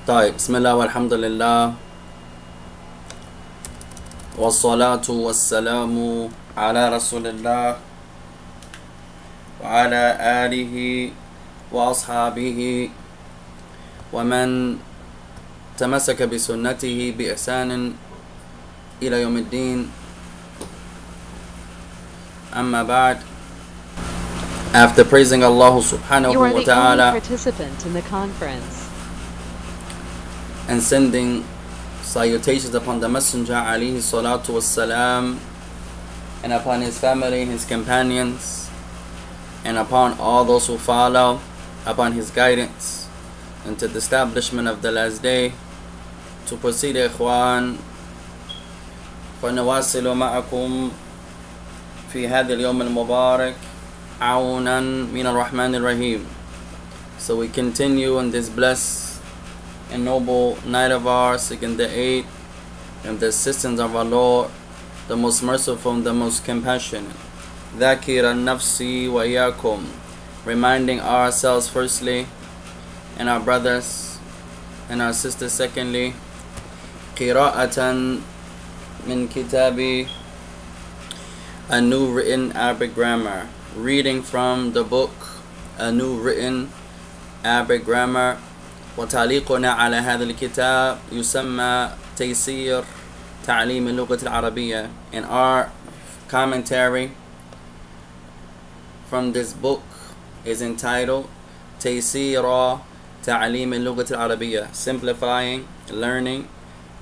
طيب بسم الله والحمد لله والصلاة والسلام على رسول الله وعلى آله وأصحابه ومن تمسك بسنته بإحسان إلى يوم الدين. أما بعد, after praising Allah subhanahu You are wa the only ta'ala participant in the conference. and sending salutations upon the Messenger alayhi salatu wassalam, and upon his family, his companions, and upon all those who follow upon his guidance until the establishment of the last day, to proceed, ikhwan, فنواصل معكم في هذا اليوم المبارك عونا من الرحمن الرحيم. So we continue on this blessed and noble night of ours, seeking the aid and the assistance of our Lord, the most merciful and the most compassionate. ذاكر النفس وإياكم, reminding ourselves firstly, and our brothers and our sisters secondly, قراءة من كتاب A New Written Arabic Grammar, reading from the book A New Written Arabic Grammar. وتعليقنا على هذا الكتاب يسمى تيسير تعليم اللغة العربية, and our commentary from this book is entitled تيسير تعليم اللغة العربية, simplifying learning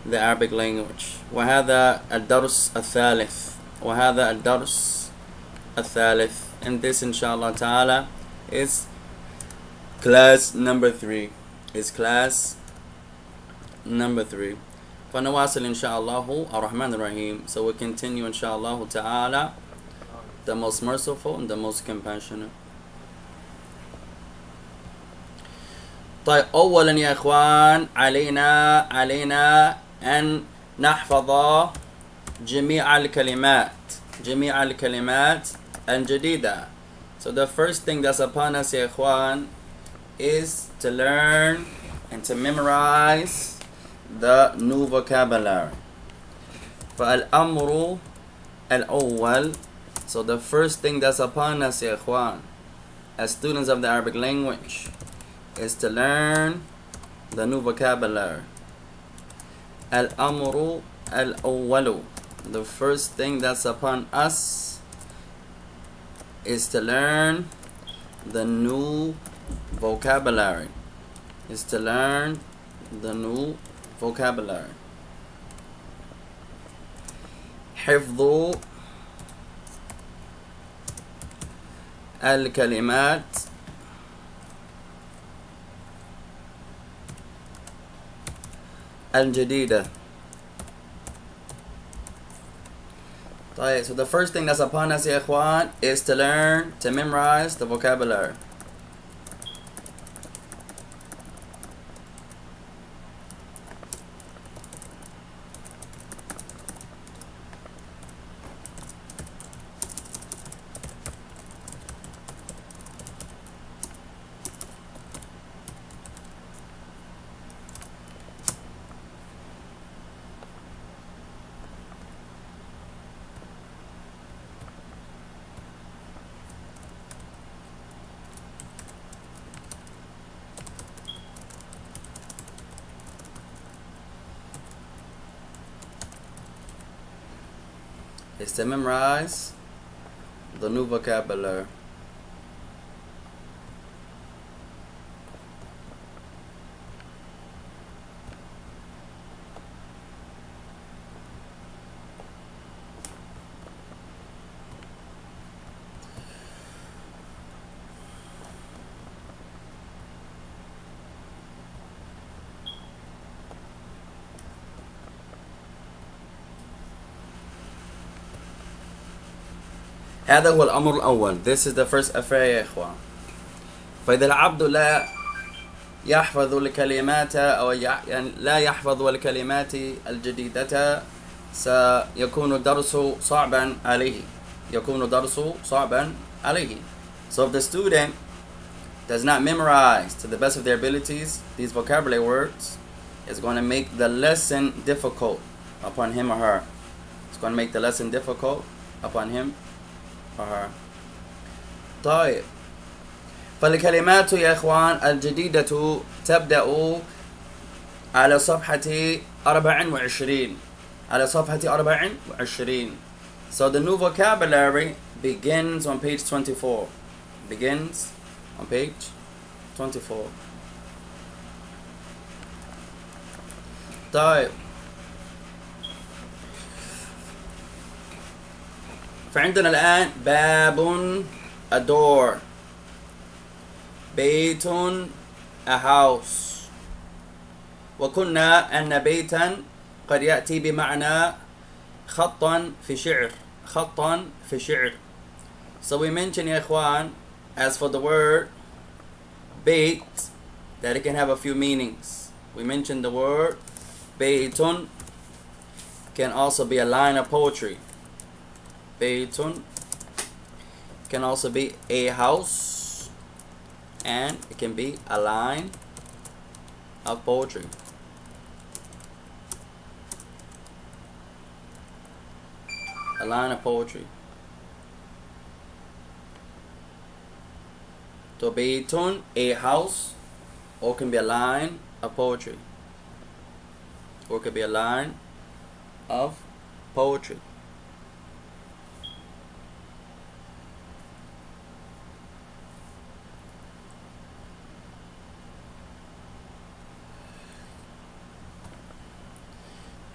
the Arabic language. وهذا الدرس الثالث, and this inshallah ta'ala is class number 3. فنواصل inshallah ar-Rahman ar-Rahim. So we continue inshallah ta'ala, the most merciful and the most compassionate. طيب أولا يا إخوان, علينا أن نحفظ جميع الكلمات الجديدة. So the first thing that's upon us, يا إخوان, is to learn and to memorize the new vocabulary. فالأمر الأول, so the first thing that's upon us, يا إخوان, as students of the Arabic language, is to learn the new vocabulary. الأمر الأول, the first thing that's upon us is to learn the new vocabulary. حفظ الكلمات الجديدة. So the first thing that's upon us, ya ikhwan, is to learn, to memorize the vocabulary. Is to memorize the new vocabulary. هذا هو الأمر الأول. This is the first affair يا إخوان. فإذا العبد لا يحفظ الكلمات أو يعني لا يحفظ الكلمات الجديدة سيكون الدرس صعبا عليه. So if the student does not memorize to the best of their abilities these vocabulary words, is going to make the lesson difficult upon him or her. It's going to make the lesson difficult upon him or her. طيب. فالكلمات يا إخوان الجديدة تبدأ على صفحة 24. على صفحة 24. So the new vocabulary begins on page 24. Begins on page 24. طيب. فعندنا الآن باب a door, بيت a house. وقلنا أن بيتا قد يأتي بمعنى خطا في شعر. خطا في شعر. So we mentioned يا إخوان, as for the word bait, that it can have a few meanings. We mentioned the word baytun can also be a line of poetry. Baytun can also be a house, and it can be a line of poetry. A line of poetry. So baytun, a house, or can be a line of poetry. Or it could be a line of poetry.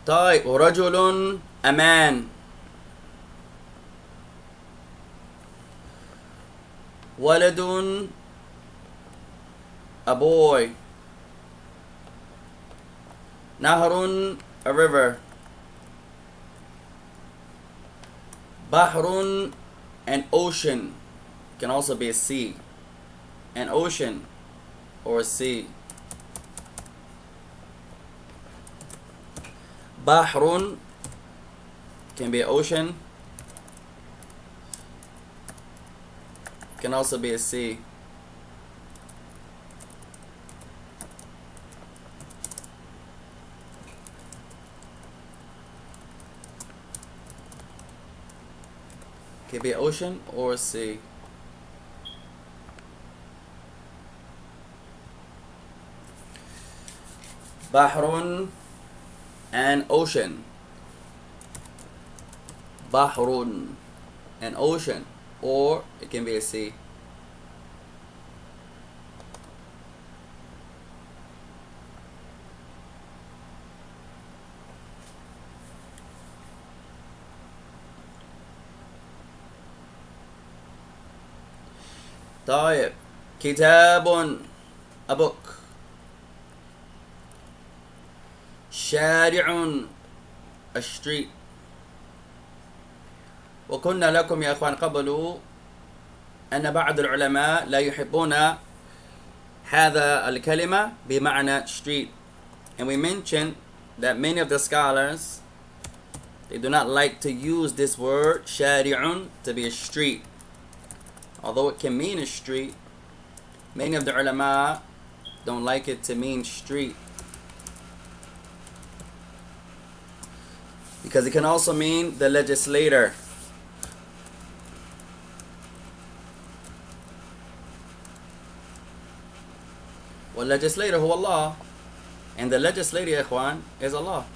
طيب. ورجل أمان. ولد a boy. نهر a river. بحر an ocean, can also be a sea. An ocean or a sea. بحر can be an ocean, can also be a sea. Can be an ocean or a sea. بحر an ocean. بحر an ocean, or it can be a sea. طيب. كتاب a book. شارع a street. وقلنا لكم يا أخوان قبل أن بعض العلماء لا يحبون هذا الكلمة بمعنى street, and we mentioned that many of the scholars, they do not like to use this word شارع to be a street. Although it can mean a street, many of the ulama don't like it to mean street, because it can also mean the legislator. والlegislator هو Allah, and the legislator يا إخوان is Allah.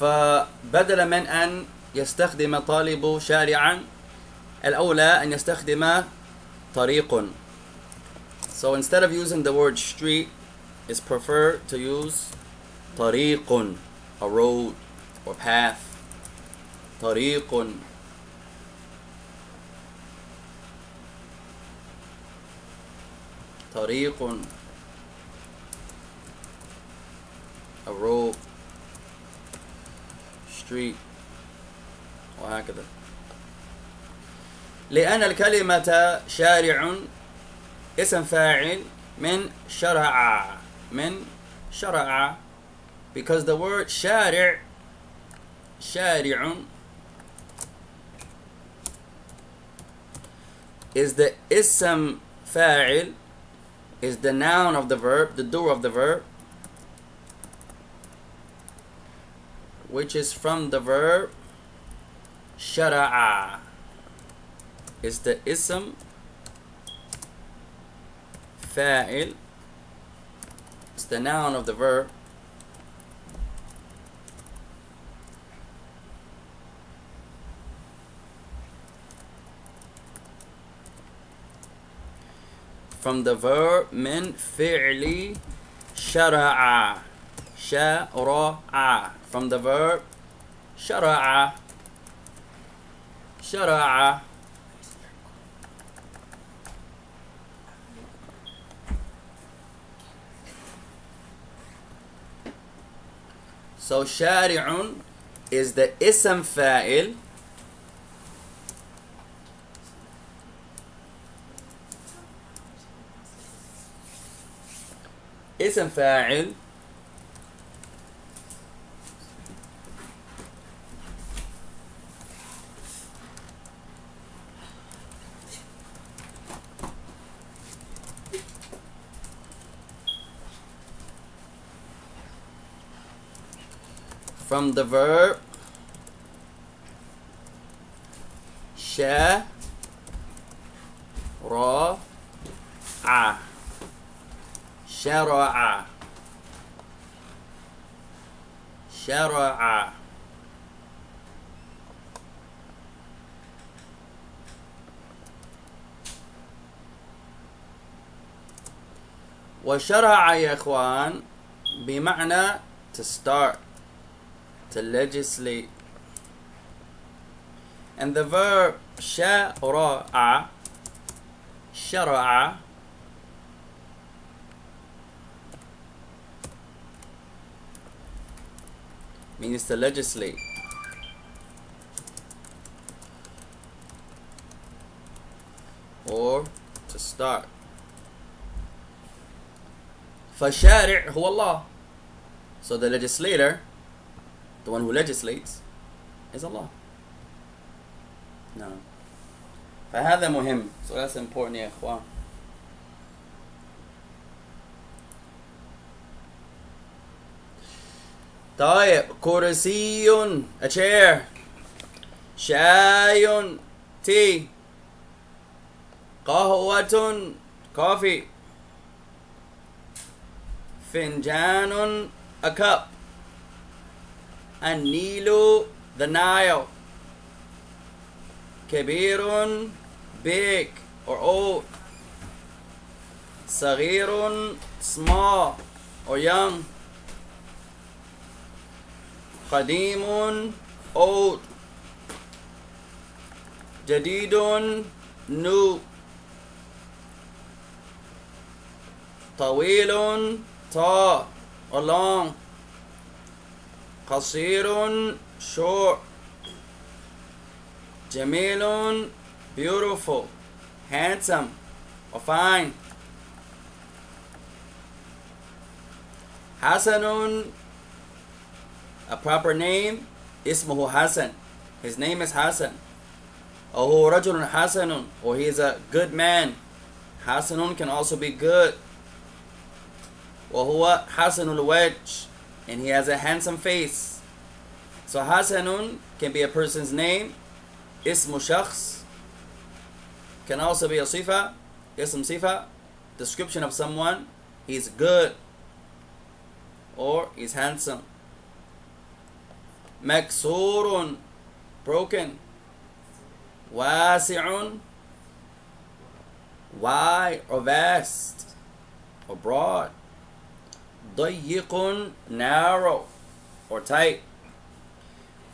فبدل من أن يستخدم طالب شارعا، الأولى أن يستخدم طريق. So instead of using the word street, it's preferred to use طريق, a road or path. طريق. طريق, a road, street، وهكذا. لأن الكلمة شارع اسم فاعل من شرع. من شرع, because the word شارع is the ism fa'il, is the noun of the verb, the doer of the verb, which is from the verb shara'a. Is the ism fa'il, it's the noun of the verb from the verb min fi'li shara'a. Shara'a. From the verb shara'a. Shara'a. So shari'un is the ism fa'il, ism fa'il, from the verb shara'a. Shara'a. Shara'a. وشرع يا إخوان بمعنى to start, to legislate. And the verb shara'a, shara'a, means to legislate. Or to start. فَشَارِعْ هو Allah. So the legislator, the one who legislates, is Allah. No. فهذا مهم. So that's important يا إخوان. طيب كرسي, a chair. شاي, tea. قهوة, coffee. فنجان, a cup. النيل, the Nile. كبير, big or old. صغير, small or young. قديم, old. جديد, new. طويل, tall or long. قصير, short. جميل, beautiful, handsome or fine. حسن, a proper name, اسمه حسن, his name is Hassan. أو هو رجل حسن, or he is a good man. حسن can also be good. وهو حسن الوجه, and he has a handsome face. So حسن can be a person's name. اسم شخص can also be a صفة. اسم صفة, description of someone. He's good or he's handsome. مكسور, broken. واسع, wide or vast or broad. ضيق, narrow or tight.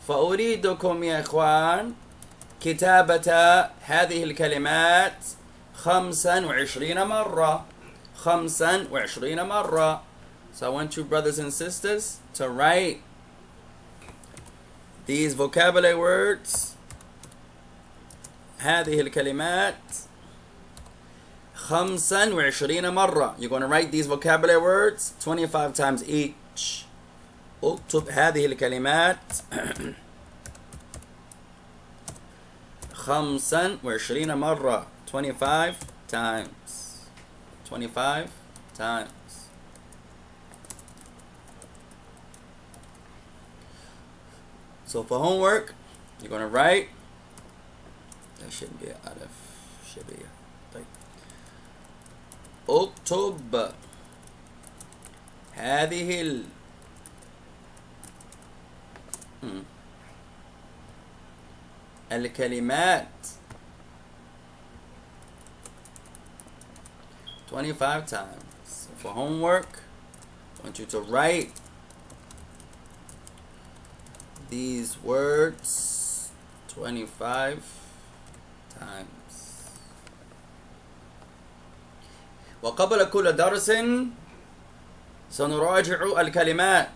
فأريدكم يا إخوان كتابة هذه الكلمات 25 مرة. 25 مرة. So I want you brothers and sisters to write these vocabulary words. هذه الكلمات 25 مرة. You're going to write these vocabulary words 25 times each. اكتب هذه الكلمات 25 مرة. 25 times. 25 times. So for homework, you're going to write. That shouldn't be out of. Should be. طيب. اكتب هذه الكلمات 25 times. So for homework, I want you to write these words 25 times. وقبل كل درس سنراجع الكلمات.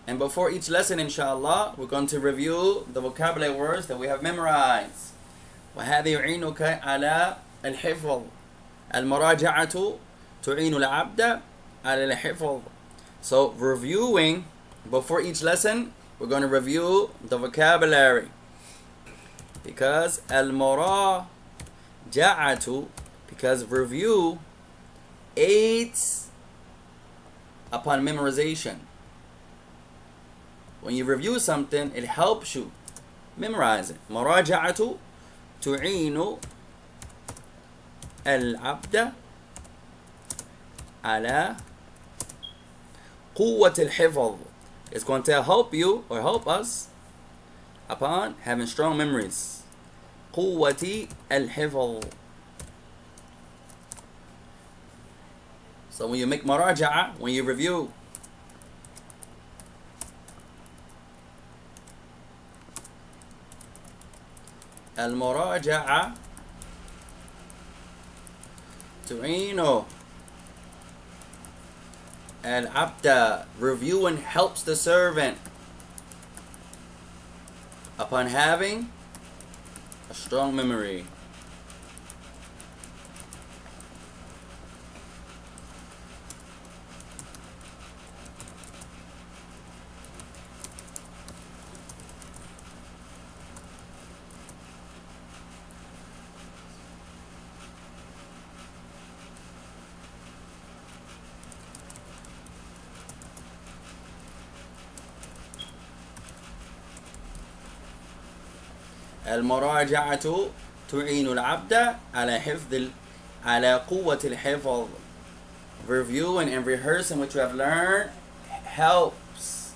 And before each lesson, inshallah, we're going to review the vocabulary words that we have memorized. وهذا يعينك على الحفظ. المراجعة تعين العبد على الحفظ. So reviewing before each lesson, we're going to review the vocabulary. Because المراجعة, because review aids upon memorization. When you review something, it helps you memorize it. مراجعة تعين العبد على قوة الحفظ. It's going to help you or help us upon having strong memories. قوة الحفظ. So when you make maraja'a, when you review, المراجعة تعين العبد. Reviewing helps the servant upon having a strong memory. المراجعة تعين العبد على قوة الحفظ. Reviewing and rehearsing what you have learned helps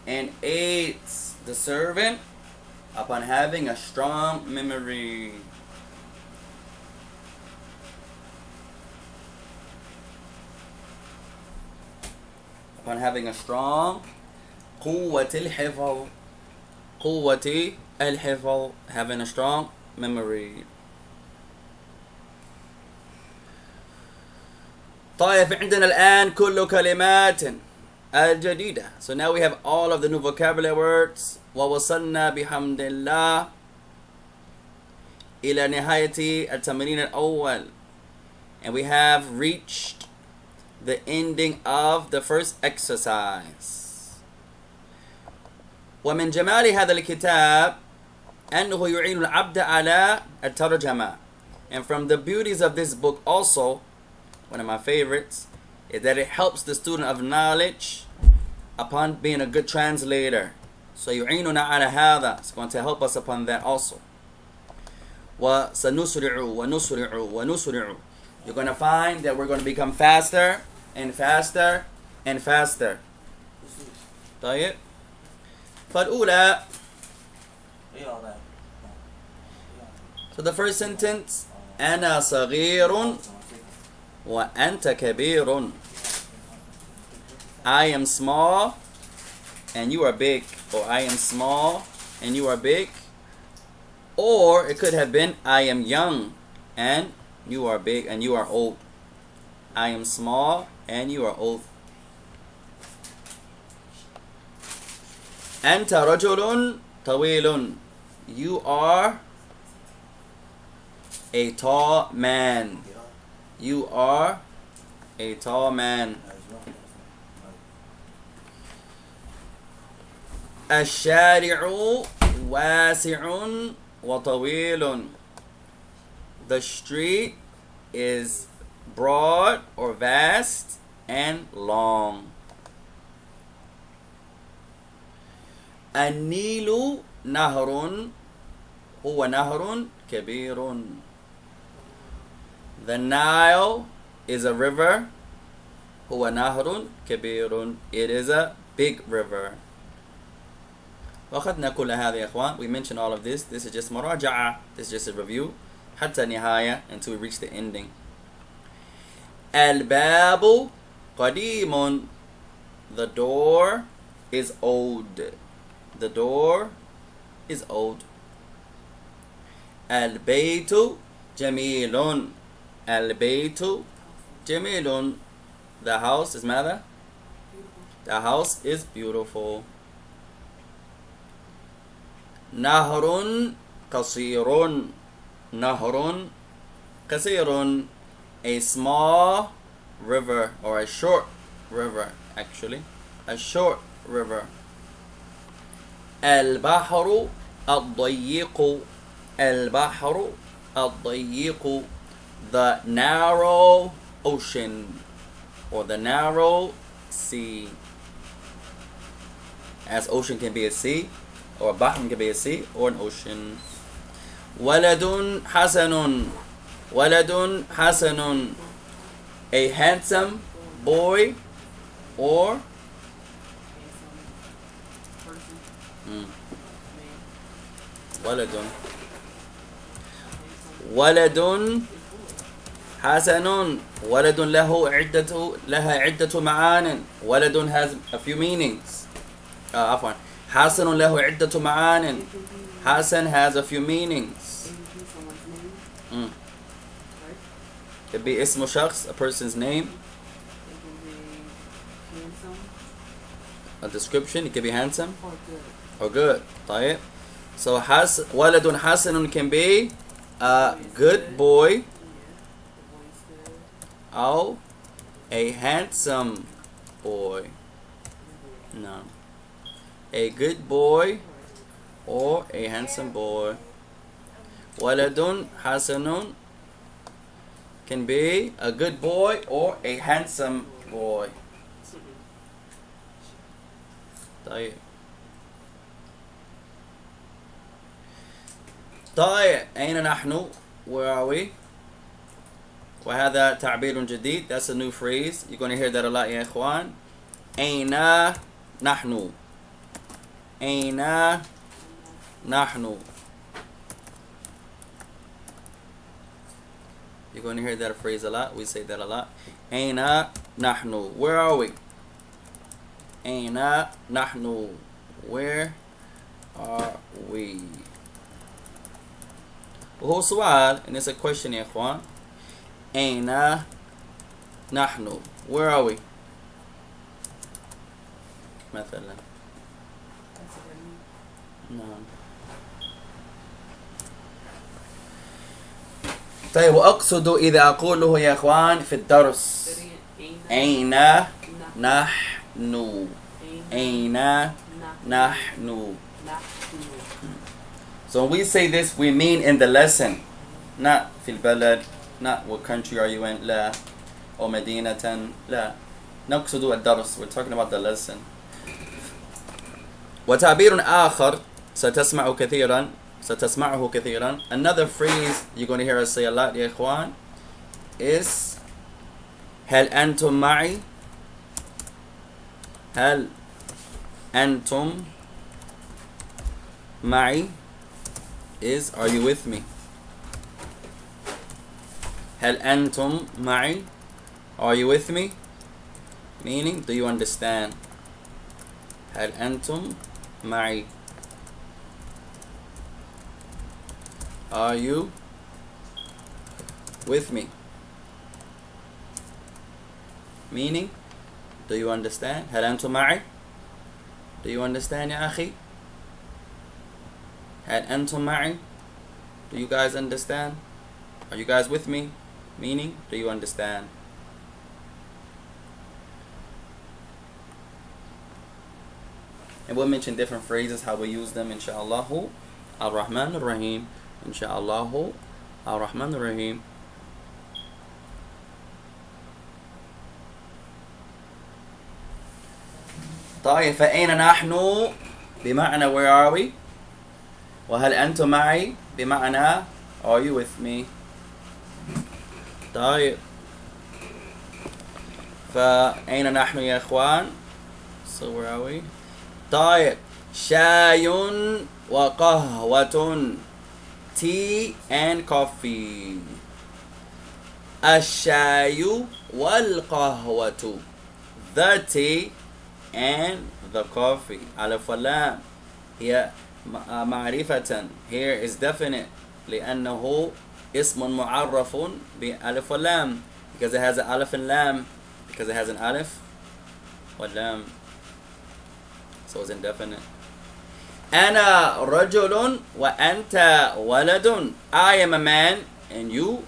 and aids the servant upon having a strong memory. Upon having a strong قوة الحفظ. قوة الحفظ, having a strong memory. طيب عندنا الآن كل كلمات الجديدة. So now we have all of the new vocabulary words. ووصلنا بحمد الله إلى نهاية التمرين الأول. And we have reached the ending of the first exercise. ومن جمال هذا الكتاب أنه يعين العبد على الترجمة. And from the beauties of this book also, one of my favorites, is that it helps the student of knowledge upon being a good translator. So يعيننا على هذا. It's going to help us upon that also. وسنسرع ونسرع ونسرع. You're going to find that we're going to become faster and faster and faster. طيب. فالأولى. So the first sentence, أنا صغير وأنت كبير. I am small and you are big. Or I am small and you are big. Or it could have been I am young and you are big and you are old. I am small and you are old. أنت رجل طويل. You are a tall man. You are a tall man. الشارع واسع وطويل. The street is broad or vast and long. النيل نهر هو نهر كبير. The Nile is a river. هو نهر كبير. It is a big river. وأخذنا كل هذا يا إخوان. We mentioned all of this. This is just مراجعة. This is just a review. حتى نهاية until we reach the ending. الباب قديم. The door is old. The door is old. البيت جميل. البيت جميل. The house is ماذا؟ The house is beautiful. نهر قصير. نهر قصير. A small river or a short river actually. A short river. البحر الضيق. البحر الضيق. The narrow ocean or the narrow sea. As ocean can be a sea, or a bahr can be a sea or an ocean. ولد حسن. ولد حسن. A handsome boy or ولد. ولد حسن. ولد لها عدة معان. ولد has a few meanings. عفوا. حسن له عدة معان. حسن has a few meanings. Could be اسم شخص, a person's name. A description, it could be handsome or good. طيب. So ولد حسن can be a good boy or a handsome boy. No. A good boy or a handsome boy. ولد حسن can be a good boy or a handsome boy. طيب. طيب أين نحن? Where are we? وهذا تعبير جديد. That's a new phrase. You're going to hear that a lot يا إخوان. أين نحن? أين نحن? You're going to hear that phrase a lot. We say that a lot. أين نحن? Where are we? أين نحن? Where are we? وهو سؤال and it's a question يا إخوان. أين نحن? Where are we? مثلا. نعم. طيب وأقصد إذا أقوله يا إخوان في الدرس أين نحن. أين نحن. So when we say this, we mean in the lesson, not في البلد, not what country are you in, لا, أو مدينة, لا. نقصد الدرس. We're talking about the lesson. وتعبير آخر ستسمعه كثيرا. Another phrase you're going to hear us say a lot يا إخوان is هل أنتم معي? هل أنتم معي is are you with me? هل أنتم معي? Are you with me? Meaning, do you understand? هل أنتم معي? Are you with me? Meaning, do you understand? هل أنتم معي? Do you understand يا أخي? هل أنتم معي? Do you guys understand? Are you guys with me? Meaning, do you understand? And we'll mention different phrases, how we use them, inshallah. Ar-Rahman Ar-Rahim, inshallah الرحمن الرحيم. طيب فأين نحن بمعنى where are we؟ وهل أنتم معي بمعنى are you with me؟ طيب فأين نحن يا إخوان؟ so where are we؟ طيب شاي وقهوة tea and coffee. الشاي والقهوة the tea and the coffee. ألف واللام هي معرفة here is definite لأنه اسم معرف بألف واللام because it has an ألف and lam because it has an ألف واللام so it's indefinite. أنا رجل وأنت ولد. I am a man and you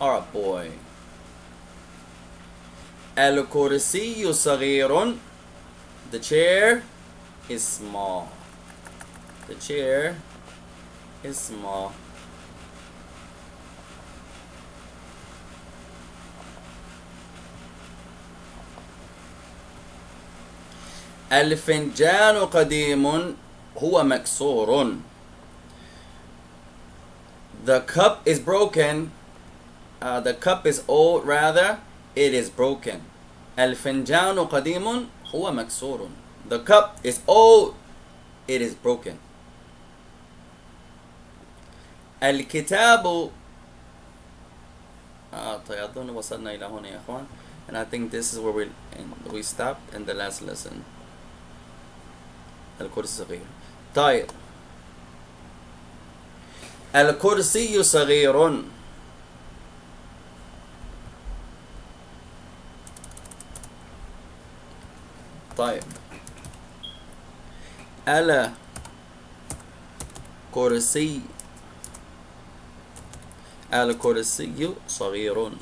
are a boy. الكرسي صغير. The chair is small. The chair is small. الفنجان قديم هو مكسور. The cup is broken. The cup is old rather. It is broken. الفنجان قديم هو مكسور. The cup is old. It is broken. الكتاب طيب أظن وصلنا إلى هنا يا أخوان. And I think this is where we stopped in the last lesson. الكرسي صغير. طيب الكرسي صغير. طيب الكرسي صغير.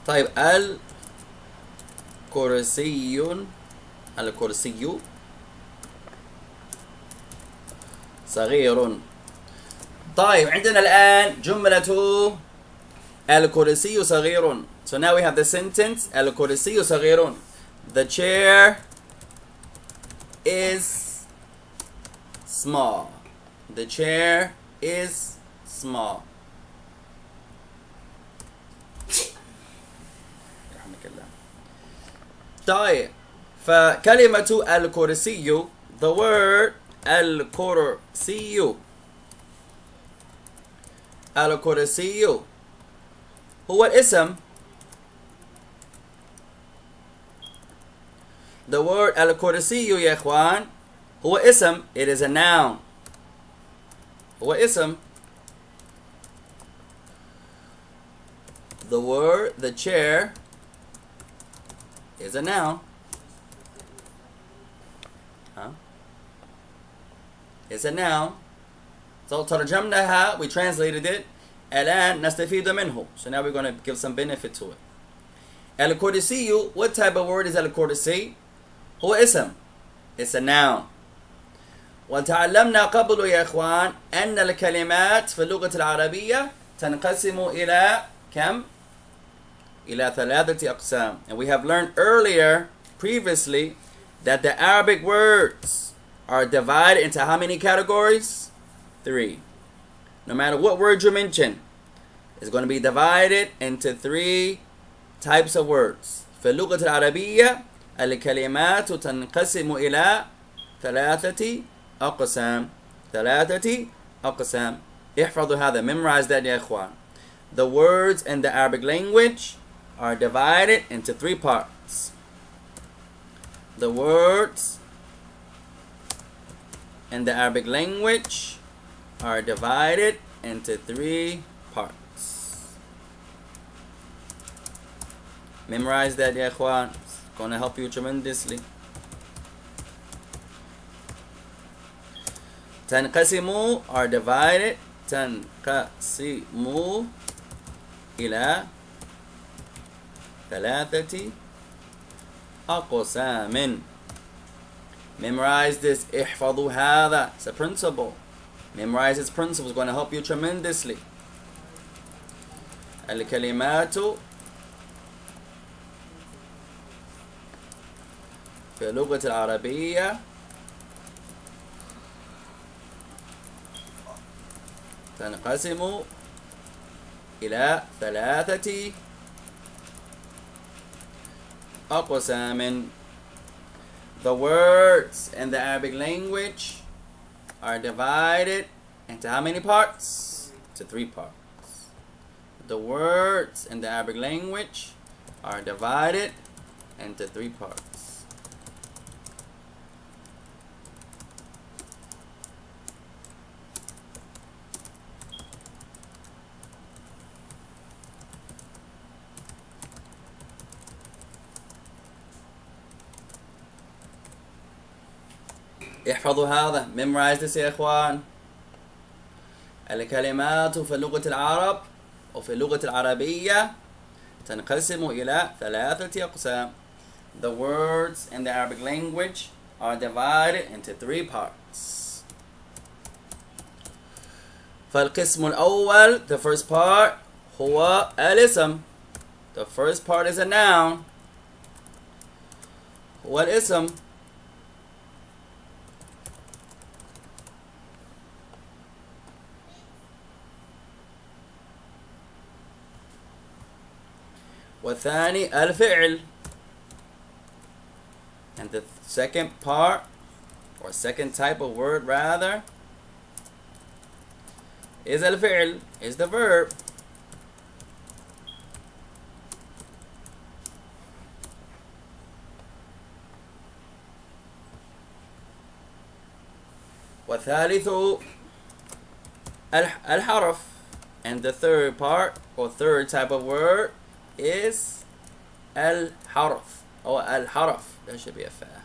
طيب الكرسي صغير. طيب عندنا الآن جملة الكرسي صغير. So now we have the sentence الكرسي صغير. The chair is small. The chair is small. طيب فكلمة الكرسي the word الكرسي هو الاسم. The word الكرسي يا إخوان هو اسم. It is a noun. هو اسم. The word the chair is a noun. It's a noun. So ترجمناها, we translated it. الآن نستفيد منه. So now we're going to give some benefit to it. الكرسي, what type of word is الكرسي? هو اسم. It's a noun. وتعلمنا قبل يا إخوان أن الكلمات في اللغة العربية تنقسم إلى كم؟ إلى 3 أقسام. And we have learned earlier, previously, that the Arabic words are divided into how many categories? 3. No matter what word you mention, it's going to be divided into 3 types of words. في اللغة العربية الكلمات تنقسم إلى 3 أقسام. 3 أقسام. احفظوا هذا. Memorize that يا إخوان. The words in the Arabic language are divided into 3 parts. The words in the Arabic language are divided into 3 parts. Memorize that يا إخوان. It's going to help you tremendously. تنقسم are divided. تنقسم إلى 3 أقسام. Memorize this. احفظوا هذا. It's a principle. Memorize this principle. It's going to help you tremendously. الكلمات في اللغة العربية تنقسم إلى 3 أقسام. The words in the Arabic language are divided into how many parts? To 3 parts. The words in the Arabic language are divided into 3 parts. احفظوا هذا. Memorize this يا إخوان. الكلمات في لغة العرب أو في اللغة العربية تنقسم إلى 3 أقسام. The words in the Arabic language are divided into 3 parts. فالقسم الأول, the first part, هو الاسم. The first part is a noun. هو الاسم. والثاني الفعل. And the second part, or second type of word rather, is الفعل, is the verb. والثالث الحرف. And the third part, or third type of word, is الحرف or الحرف. There should be a fa.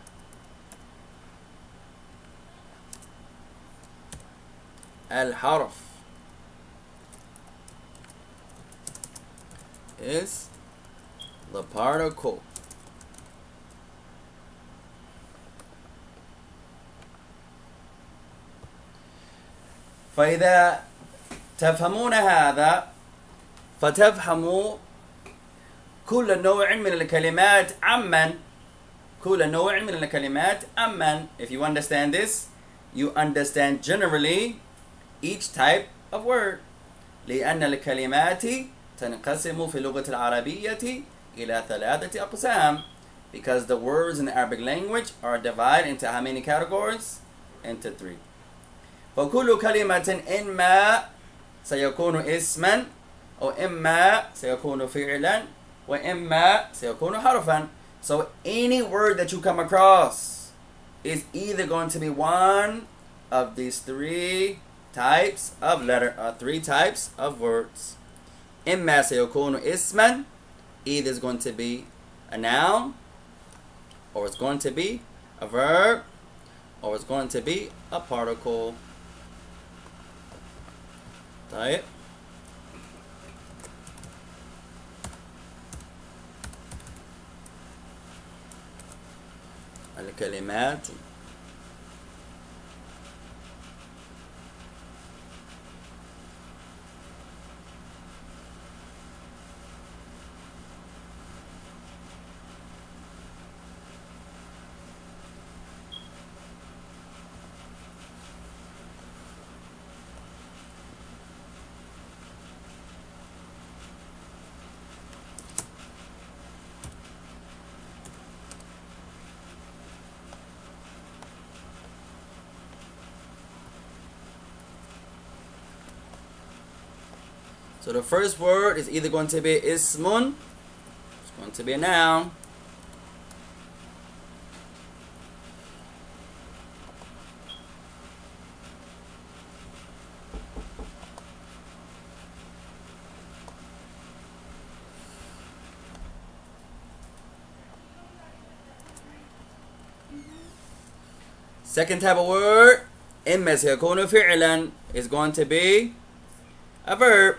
الحرف is the particle. فإذا تفهمون هذا فتفهموا كل نوع من الكلمات عمن. كل نوع من الكلمات عمن. If you understand this, you understand generally each type of word. لأن الكلمات تنقسم في اللغة العربية إلى 3 أقسام. Because the words in the Arabic language are divided into how many categories? Into 3. فكل كلمة إما سيكون اسما أو إما سيكون فعلا وإما سيكون حرفا. So any word that you come across is either going to be one of these 3 types of 3 types of words. إما سيكون اسما, either it's going to be a noun, or it's going to be a verb, or it's going to be a particle. طيب. الكلمات So the first word is either going to be ismun, it's going to be a noun. Second type of word, إما سيكون فعلا, is going to be a verb.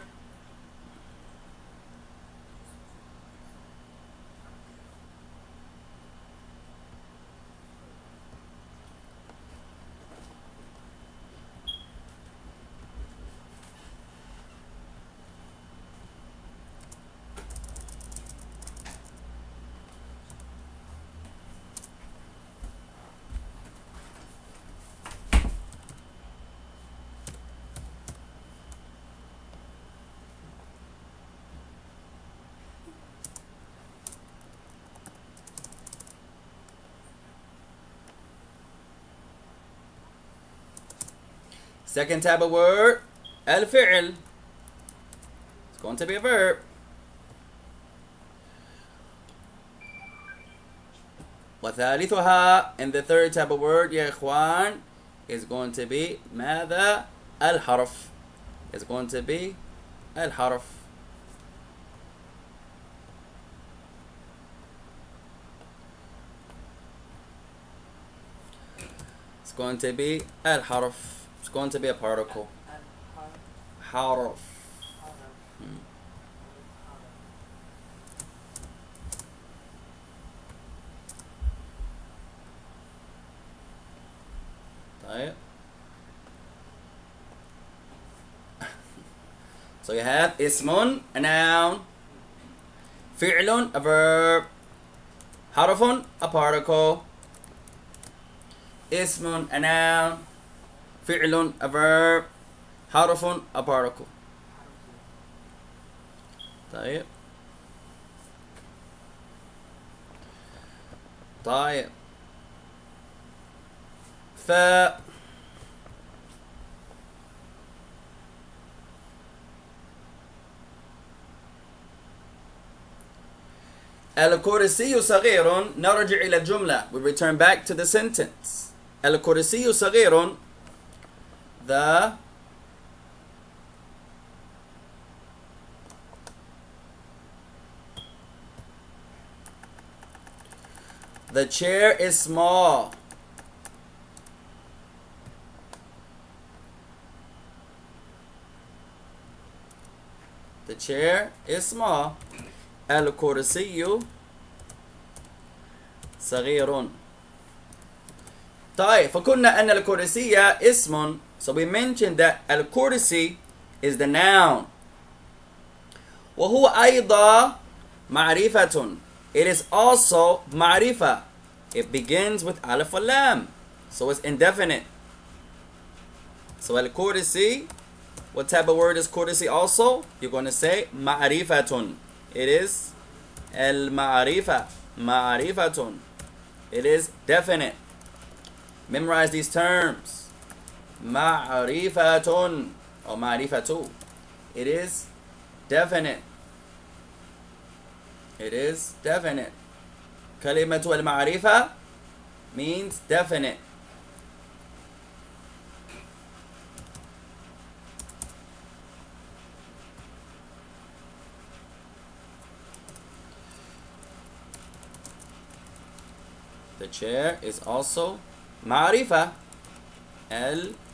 Second type of word, الفعل. It's going to be a verb. وثالثها, and the third type of word يا إخوان is going to be ماذا؟ الحرف. It's going to be الحرف. It's going to be الحرف. It's going to be a particle. حرف. طيب. So you have اسم, a noun, فعل, a verb, حرف, a particle, اسم, a noun, فعل, a verb, حرف, a particle. طيب. طيب. الكرسي صغير. نرجع إلى الجملة. We return back to the sentence. الكرسي صغير. The chair is small. The chair is small. الكرسي صغير. طيب فقلنا أن الكرسي اسم. So we mentioned that الكرسي is the noun. وهو أيضا معرفة. It is also معرفة. It begins with ألف واللام. So it's indefinite. So الكرسي, what type of word is كرسي also? You're going to say معرفة. It is المعرفة. معرفة. It is definite. Memorize these terms. معرفة or معرفة. It is definite. It is definite. كلمة المعرفة means definite. The chair is also معرفة. المعرفة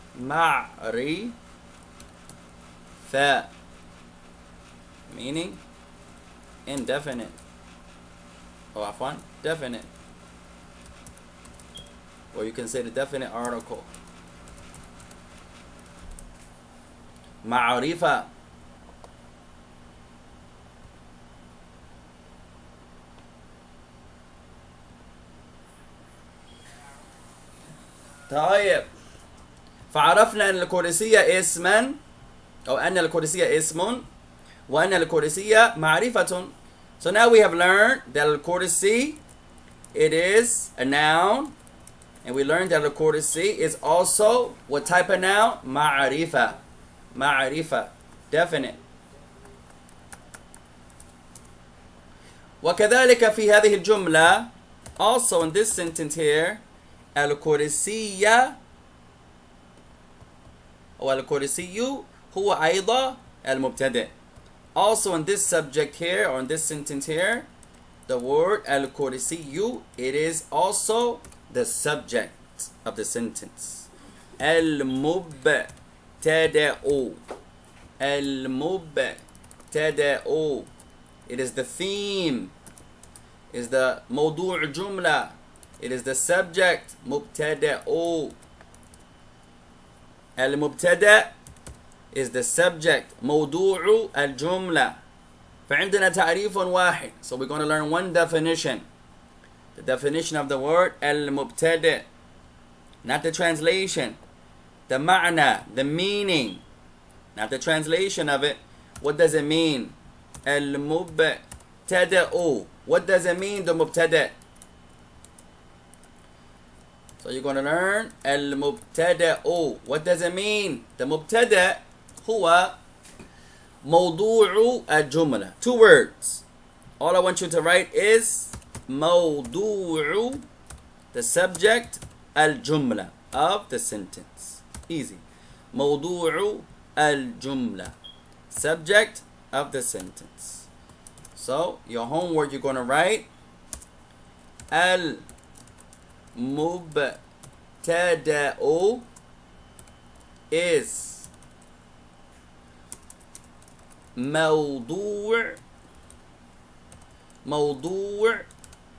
meaning indefinite. Oh, عفوا, definite. Or you can say the definite article. معرفة. طيب فعرفنا أن الكرسي اسما أو أن الكرسي اسم وأن الكرسي معرفة. So now we have learned that الكرسي, it is a noun, and we learned that الكرسي is also what type of noun? معرفة. معرفة, definite. وكذلك في هذه الجملة, also in this sentence here, الكرسي والكرسي هو أيضا المبتدأ. Also in this subject here, or in this sentence here, the word الكرسي, it is also the subject of the sentence. المبتدأ. المبتدأ. It is the theme. Is the موضوع جملة. It is the subject. مبتدأ. المبتدأ is the subject. موضوع الجملة. فعندنا تعريف واحد. So we're going to learn one definition. The definition of the word المبتدأ. Not the translation. The معنى, the meaning. Not the translation of it. What does it mean? المبتدأ. What does it mean, the مبتدأ? So you're going to learn المبتدأ. What does it mean? The مبتدأ هو موضوع الجملة. 2 words. All I want you to write is موضوع, the subject, الجملة, of the sentence. Easy. موضوع الجملة, subject of the sentence. So your homework, you're going to write المبتدأ is موضوع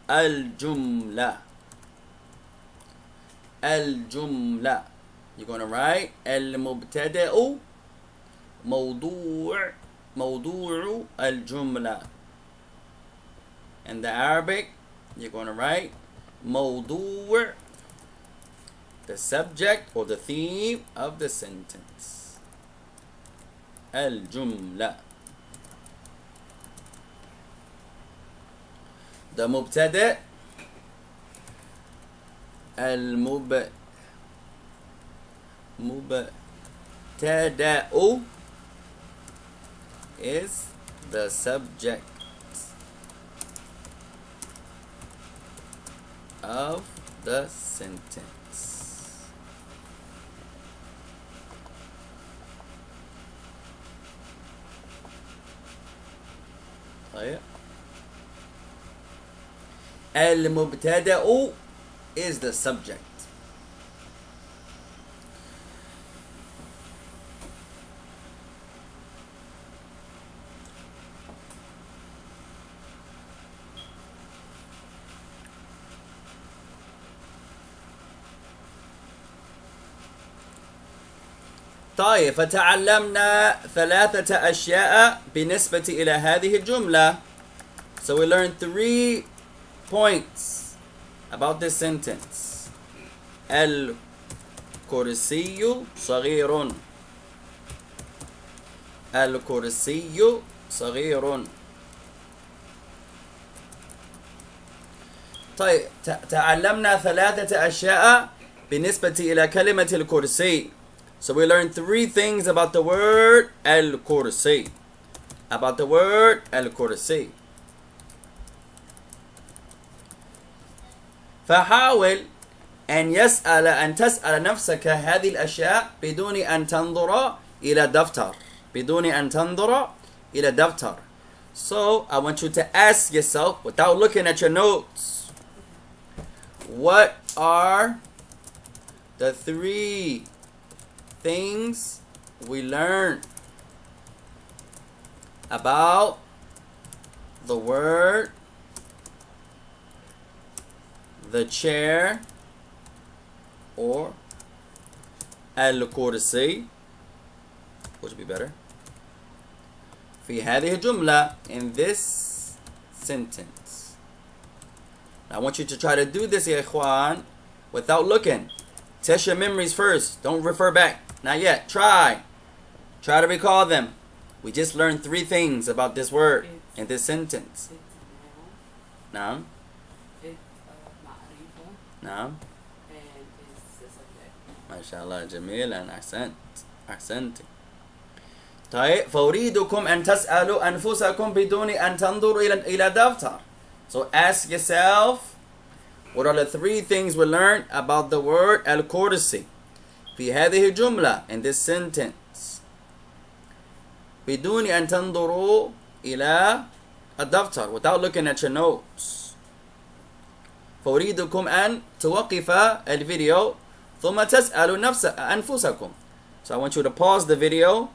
الجملة. الجملة. You're going to write المبتدأ موضوع الجملة. In the Arabic, you're going to write موضوع, the subject or the theme of the sentence. الجملة. The مبتدأ مبتدأ is the subject of the sentence. طيب. المبتدأ is the subject. طيب فتعلمنا 3 أشياء بالنسبة إلى هذه الجملة. So we learned 3 points about this sentence. الكرسي صغير. الكرسي صغير. طيب تعلمنا 3 أشياء بالنسبة إلى كلمة الكرسي. So we learned 3 things about the word الكرسي. About the word الكرسي. فحاول أن تسأل نفسك هذه الأشياء بدون أن تنظر إلى دفتر. بدون أن تنظر إلى دفتر. So I want you to ask yourself, without looking at your notes, what are the 3 things we learned about the word, the chair, or الكرسي, which would be better, في هذه الجملة, in this sentence. I want you to try to do this, يا إخوان, without looking. Test your memories first. Don't refer back. Not yet. Try to recall them. We just learned 3 things about this word in this sentence. نعم. نعم. ما شاء الله جميل. أحسنت. طيب فأريدكم أن تسألوا أنفسكم بدون أن تنظروا إلى دفتر. So ask yourself, what are the 3 things we learned about the word الكرسي في هذه الجملة, in this sentence, بدون أن تنظروا إلى الدفتر, without looking at your notes. فأريدكم أن توقف الفيديو ثم تسألوا أنفسكم. So I want you to pause the video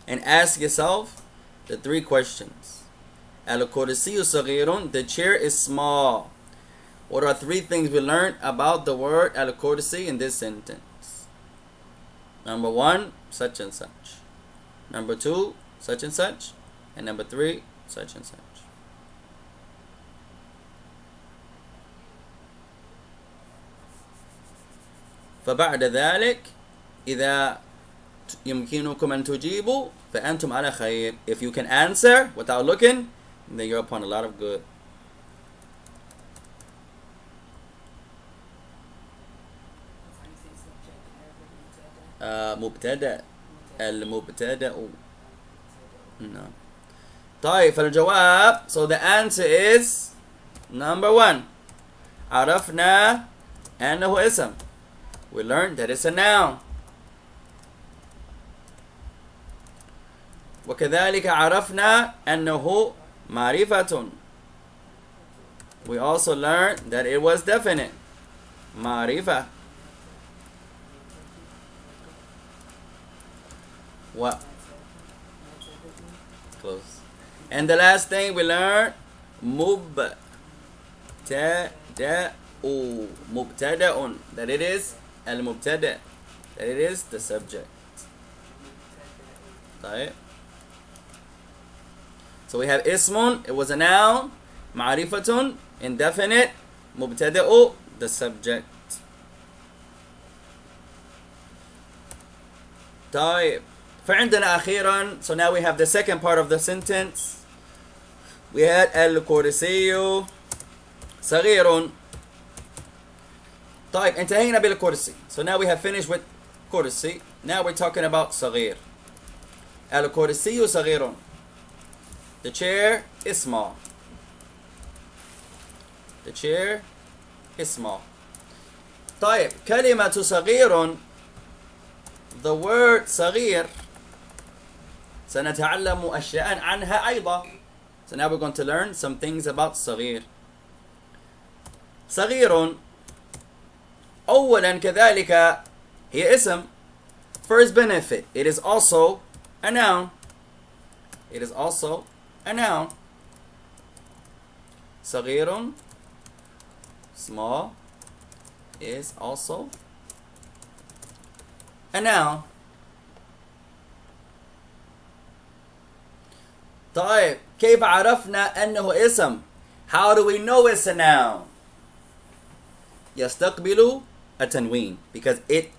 and ask yourself the 3 questions. الكرسي صغير, the chair is small. What are 3 things we learned about the word الكرسي in this sentence? Number 1, such and such. Number 2, such and such. And number 3, such and such. فبعد ذلك إذا يمكنكم أن تجيبوا فأنتم على خير. If you can answer without looking, then you're upon a lot of good. مبتدأ. المبتدأ. نعم. طيب فالجواب, so the answer is number 1. عرفنا أنه اسم. We learned that it's a noun. وكذلك عرفنا أنه معرفة. We also learned that it was definite. معرفة. What? Close. And the last thing we learned, مبتدأ. مبتدأ. That it is المبتدأ. That it is the subject. طيب. So we have اسم, it was a noun. معرفة, indefinite. مبتدأ, the subject. طيب. فعندنا أخيرا, so now we have the second part of the sentence. We had الكرسي صغير. طيب انتهينا بالكرسي. So now we have finished with كرسي. Now we're talking about صغير. الكرسي صغير. The chair is small. The chair is small. طيب كلمة صغير, the word صغير, سنتعلم أشياء عنها أيضا. So now we're going to learn some things about صغير. صغير أولا كذلك هي اسم. First benefit, it is also a noun. It is also a noun. صغير, small, is also a noun. طيب كيف عرفنا أنه اسم? How do we know it's a noun? يستقبل التنوين, because it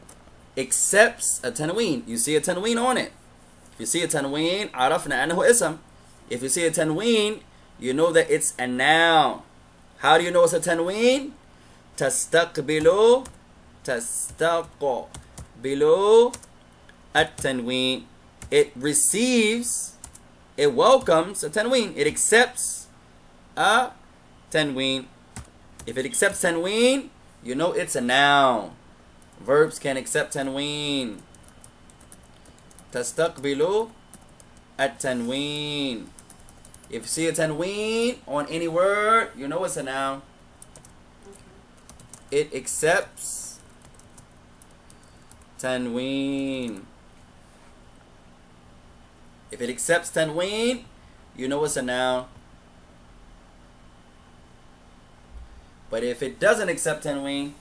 accepts a tanween. You see a tanween on it. If you see a tanween, عرفنا أنه اسم. If you see a tanween, you know that it's a noun. How do you know it's a tanween? تستقبل التنوين. It receives, it welcomes a tanween. It accepts a tanween. If it accepts tanween, you know it's a noun. Verbs can accept tanween. تستقبل التنوين. If you see a tanween on any word, you know it's a noun. It accepts tanween. If it accepts tanween, you know it's a noun. But if it doesn't accept tanween,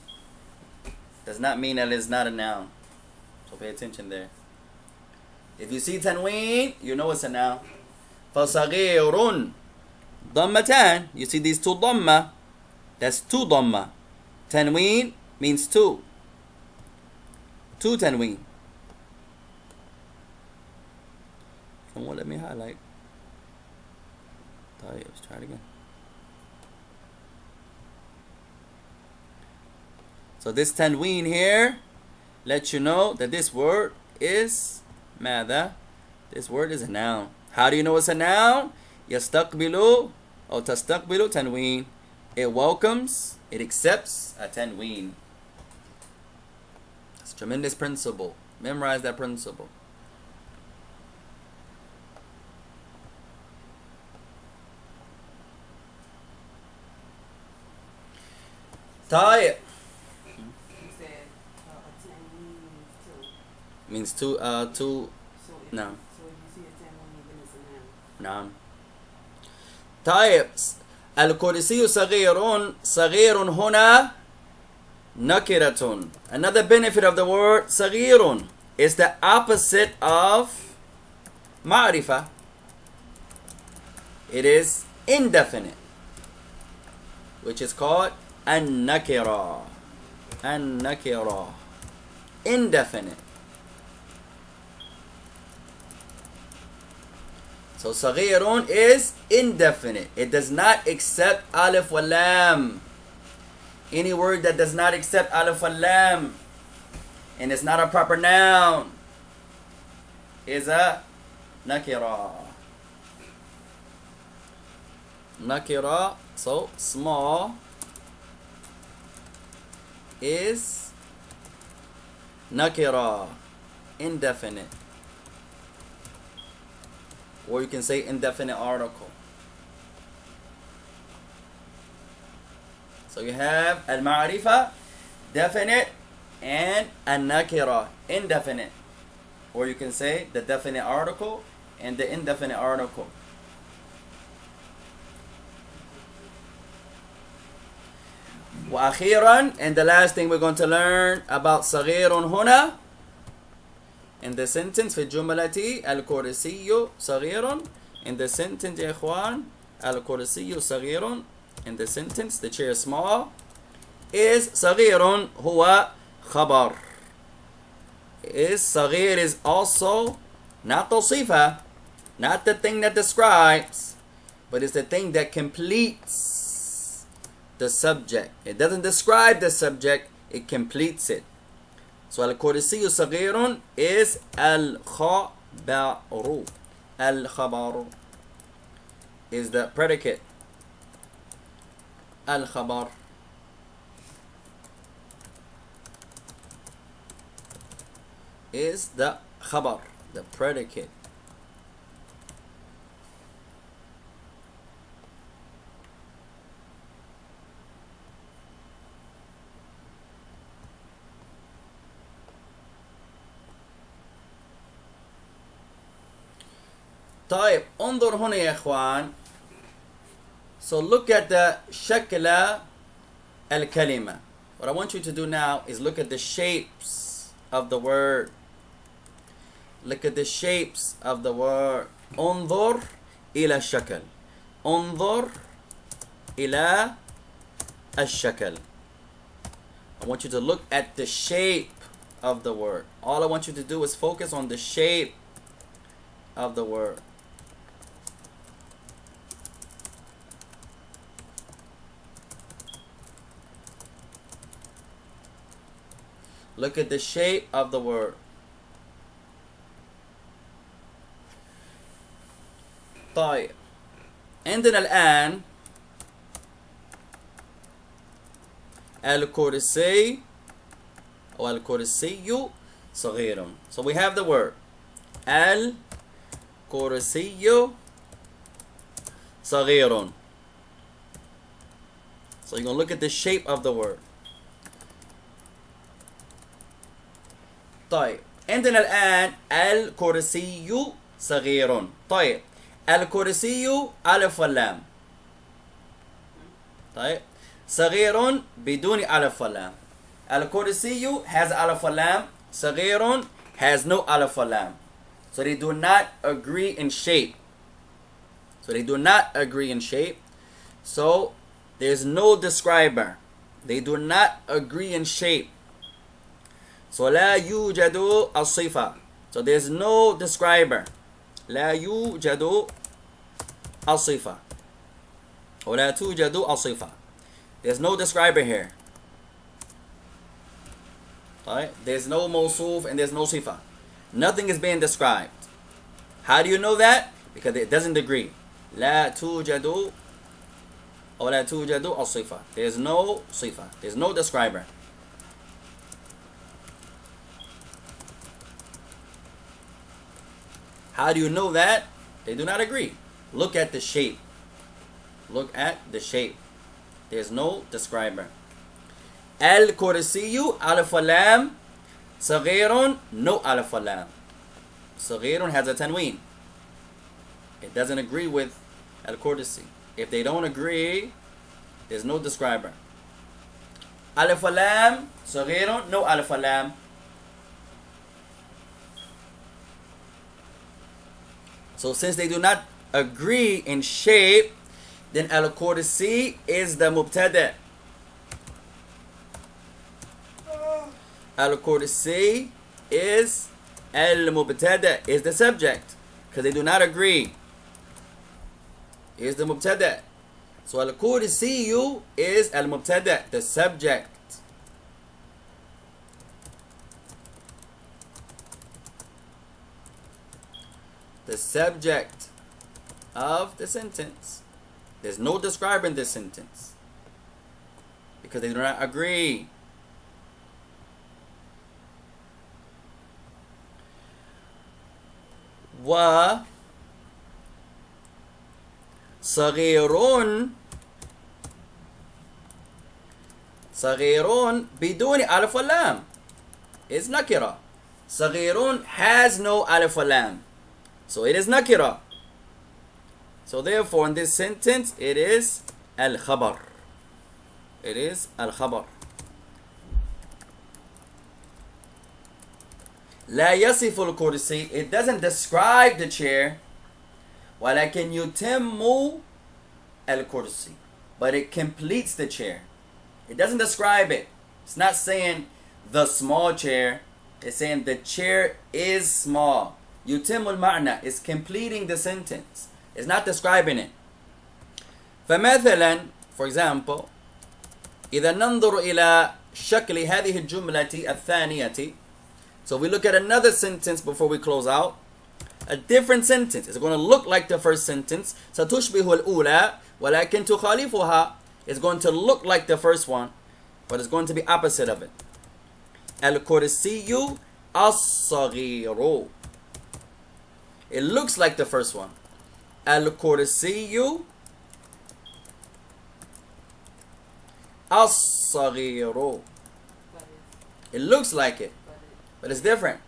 does not mean that it's not a noun. So pay attention there. If you see tanween, you know it's a noun. فصغير ضمتان. You see these two ضمة. That's two ضمة. Tanween means two. Two tanween. Someone let me highlight. Let's try it again. So this tanween here lets you know that this word is ماذا? This word is a noun. How do you know it's a noun? يستقبل أو تستقبل تنوين. It welcomes, it accepts a tanween. It's a tremendous principle. Memorize that principle. طيب. Means two. نعم. نعم. طيب الكرسي صغير. صغير هنا نكرة. Another benefit of the word صغير is the opposite of معرفة. It is indefinite, which is called النكرة. النكرة. Indefinite. So صغير is indefinite. It does not accept alif wal lam. Any word that does not accept alif wal lam and it's not a proper noun, is a nakira. Nakira, so small, is nakira, indefinite. Or you can say indefinite article. So you have al-ma'rifa, definite, and an-nakira, indefinite. Or you can say the definite article and the indefinite article. وأخيرا, and the last thing we're going to learn about صغير هنا in the sentence في الجملة الكرسي صغير. In the sentence يا إخوان الكرسي صغير, in the sentence the chair is small, is صغير هو خبر. Is صغير is also not توصيفة, not the thing that describes, but it's the thing that completes the subject. It doesn't describe the subject, it completes it. So al-kursiyu saghirun is al-khabaru. Al-khabaru is the predicate. Al-khabar is the khabar, the predicate. طيب انظر هنا يا اخوان. So look at the شكل الكلمة. What I want you to do now is look at the shapes of the word. Look at the shapes of the word. انظر إلى الشكل. انظر إلى الشكل. I want you to look at the shape of the word. All I want you to do is focus on the shape of the word. Look at the shape of the word. طيب عندنا الآن الكرسي أو الكرسي صغير. So we have the word الكرسي صغير. So you're going to look at the shape of the word. طيب عندنا الآن الكرسي صغير. طيب الكرسي ألف واللام. طيب صغير بدون ألف واللام. الكرسي has ألف واللام. صغير has no ألف واللام. So they do not agree in shape. So there's no describer. They do not agree in shape. So لا يوجد الصفة. So there's no describer. لا يوجد الصفة. ولا توجد الصفة. There's no describer here. Alright? There's no موصوف and there's no صفة. Nothing is being described. How do you know that? Because it doesn't agree. لا توجد ولا توجد الصفة. There's no صفة. There's no describer. How do you know that? They do not agree. Look at the shape. Look at the shape. There's no describer. الكرسي ألف ولام. صغير no ألف ولام. صغير has a tanween. It doesn't agree with الكرسي. If they don't agree, there's no describer. ألف ولام صغير no ألف ولام. So since they do not agree in shape, then al-kursi is the mubtada. Al-kursi is al-mubtada, is the subject, because they do not agree. Is the mubtada. So al-kursi is al-mubtada, the subject. the subject of the sentence. There's no describer in this sentence because they do not agree. Wa صغيرون صغيرون بدون ألف واللام is nakira. صغيرون has no alif واللام, so it is nakira. So therefore in this sentence it is al-khabar. It is al-khabar. لا يصف الكرسي, it doesn't describe the chair. ولكن يتم الكرسي, but it completes the chair. It doesn't describe it. It's not saying the small chair. It's saying the chair is small. يتم المعنى is completing the sentence. It's not describing it. فمثلا, for example, إذا ننظر إلى شكل هذه الجملة الثانية. So we look at another sentence before we close out. A different sentence. It's going to look like the first sentence. ستشبه الأولى ولكن تخالفها. It's going to look like the first one, but it's going to be opposite of it. الكرسي الصغير. It looks like the first one. الكرسي الصغير. It looks like it, but it's different.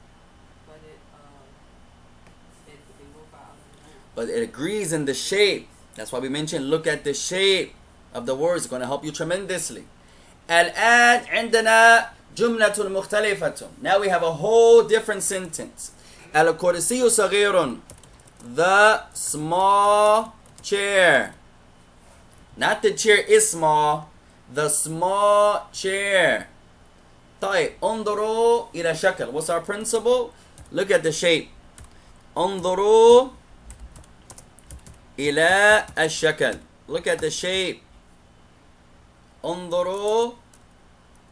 But it agrees in the shape. That's why we mentioned look at the shape of the words. It's going to help you tremendously. الآن عندنا جملة مختلفة. Now we have a whole different sentence. الكرسي صغير. The small chair. Not the chair is small. The small chair. طيب انظروا إلى شكل. What's our principle? Look at the shape. انظروا إلى الشكل. Look at the shape. انظروا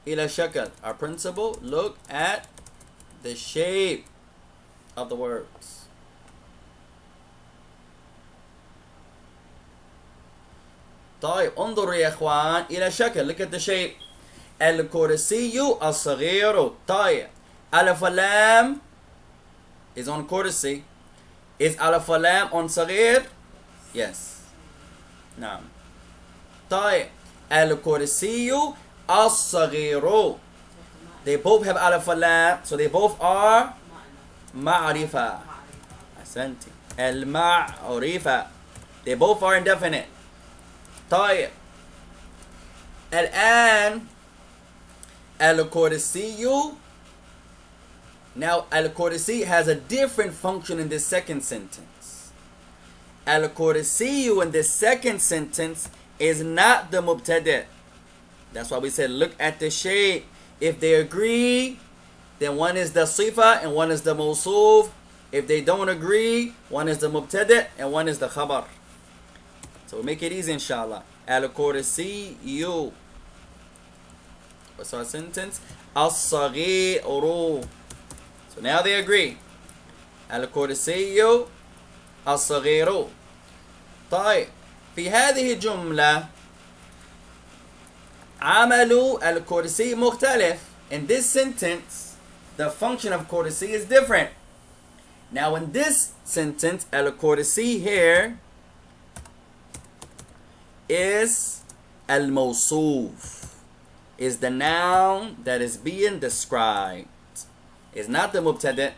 إلى الشكل. Our principle, look at the shape of the words. طيب انظروا يا إخوان إلى الشكل. Look at the shape. الكرسي الصغير. طيب ألف لام is on كرسي. Is ألف لام on صغير? Yes. نعم. طيب الكرسي الصغير. They both have ألف لام, so they both are معرفة. أحسنتي. المعرفة. They both are indefinite. طيب الآن الكرسي. Now الكرسي has a different function in this second sentence. الكرسي in the second sentence is not the mubtada. That's why we said look at the shape. If they agree, then one is the sifa and one is the mawsuf. If they don't agree, one is the mubtada and one is the khabar. So we'll make it easy inshallah. الكرسي. What's our sentence? الصغير. So now they agree. الكرسي الصغير. طيب في هذه الجملة عمل الكرسي مختلف. In this sentence, the function of كرسي is different. Now in this sentence, الكرسي here is الموصوف. Is the noun that is being described. It's not the mubtada.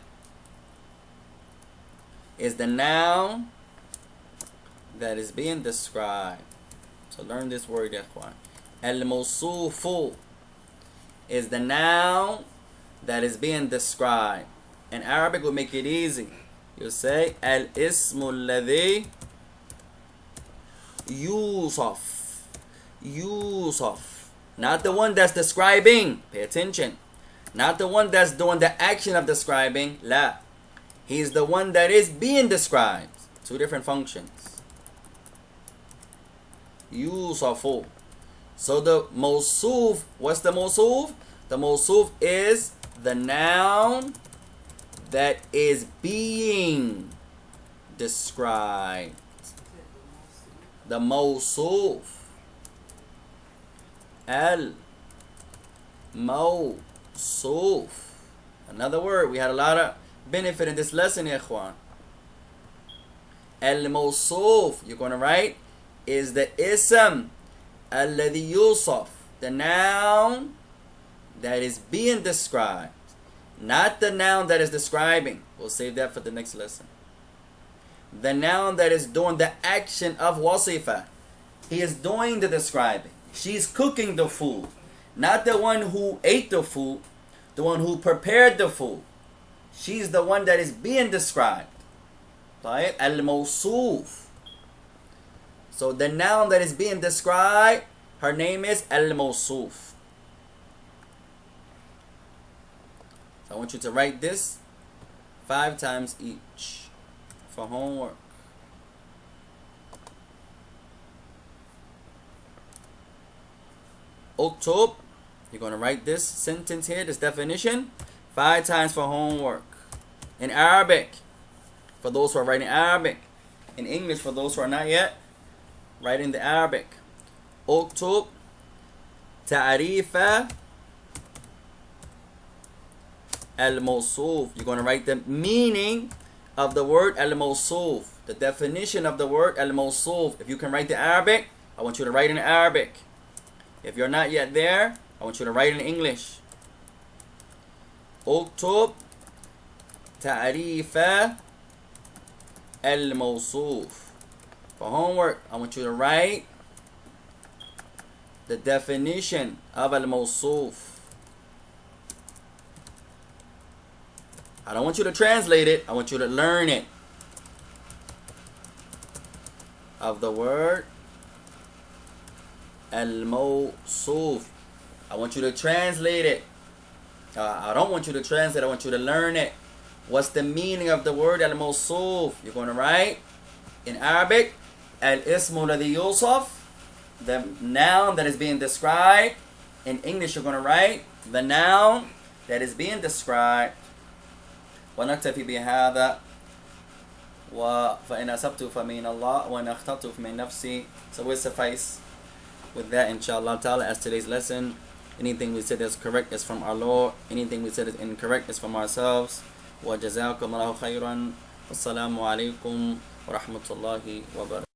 Is the noun that is being described. So learn this word, ikhwan. Al-mawsufu is the noun that is being described. In Arabic, we'll make it easy. You'll say al-ismu alladhi yusaf. Yusaf. Not the one that's describing. Pay attention. Not the one that's doing the action of describing. La. He's the one that is being described. Two different functions. Yusafu. So the mawsuf, what's the mawsuf? The mawsuf is the noun that is being described. The mawsuf. Al-mawsuf. Another word. We had a lot of benefit in this lesson, ikhwan. Al-mawsuf, you're going to write, is the ism alladhi yusaf, the noun that is being described, not the noun that is describing. We'll save that for the next lesson. The noun that is doing the action of wasifa. He is doing the describing. She's cooking the food, not the one who ate the food, the one who prepared the food. She's the one that is being described. Right? Al-mawsuf. So the noun that is being described, her name is al-mawsuf. So I want you to write this 5 times each for homework. Uktub. You're going to write this sentence here, this definition, 5 times for homework. In Arabic, for those who are writing Arabic. In English, for those who are not yet writing the Arabic. Uktub ta'rifa al-mawsuf. You're going to write the meaning of the word al-mawsuf, the definition of the word al-mawsuf. If you can write the Arabic, I want you to write in Arabic. If you're not yet there, I want you to write in English. Uktub ta'rifa al-mawsuf. For homework, I want you to write the definition of al-mawsuf. I don't want you to translate it. I want you to learn it. Of the word al-mawsuf. I want you to translate it. I don't want you to translate. I want you to learn it. What's the meaning of the word al-mawsuf? You're going to write in Arabic, al-ismu ladhi yusaf, the noun that is being described. In English, you're going to write the noun that is being described. ونكتفي بهذا فإن أصبت فمن الله وإن أخطأت فمن نفسي. So we'll suffice with that, inshallah ta'ala, as today's lesson. Anything we said that's correct is from our Lord. Anything we said is incorrect is from ourselves. وجزاكم الله خيرا. والسلام عليكم ورحمة الله وبركاته.